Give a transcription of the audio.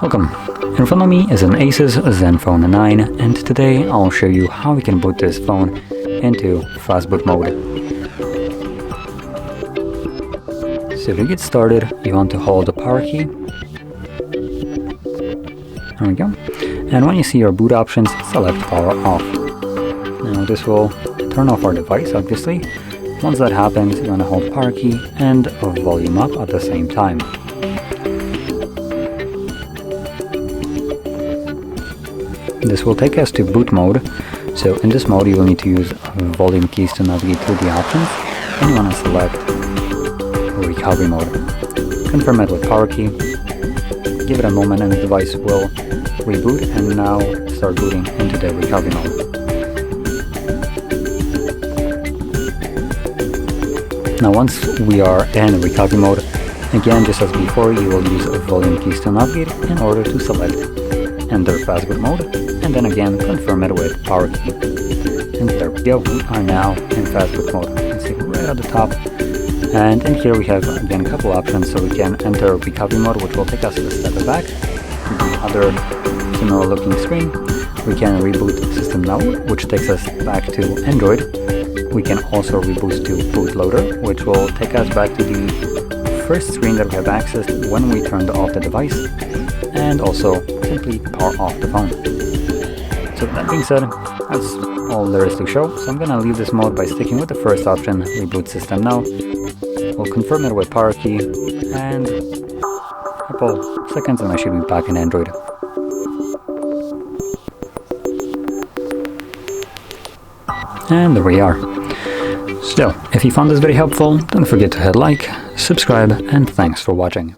Welcome. In front of me is an ASUS Zenfone 9, and today I'll show you how we can boot this phone into Fastboot mode. So to get started, you want to hold the power key. There we go. And when you see your boot options, select power off. Now this will turn off our device, obviously. Once that happens, you want to hold the power key and volume up at the same time. This will take us to boot mode. So in this mode you will need to use volume keys to navigate through the options, and you want to select recovery mode. Confirm it with power key, give it a moment and the device will reboot and now start booting into the recovery mode. Now once we are in recovery mode, again just as before, you will use volume keys to navigate in order to select enter Fastboot mode, and then again confirm it with power key. And there we go, we are now in Fastboot mode. You can see right at the top. And in here we have again a couple options, so we can enter recovery mode, which will take us a step back to the other similar looking screen. We can reboot system now, which takes us back to Android. We can also reboot to bootloader, which will take us back to the first screen that we have accessed when we turned off the device, and also simply power off the phone. So that being said, that's all there is to show. So I'm gonna leave this mode by sticking with the first option, reboot system now. We'll confirm it with power key, and a couple seconds and I should be back in Android. And there we are. So, if you found this very helpful, don't forget to hit like, subscribe, and thanks for watching.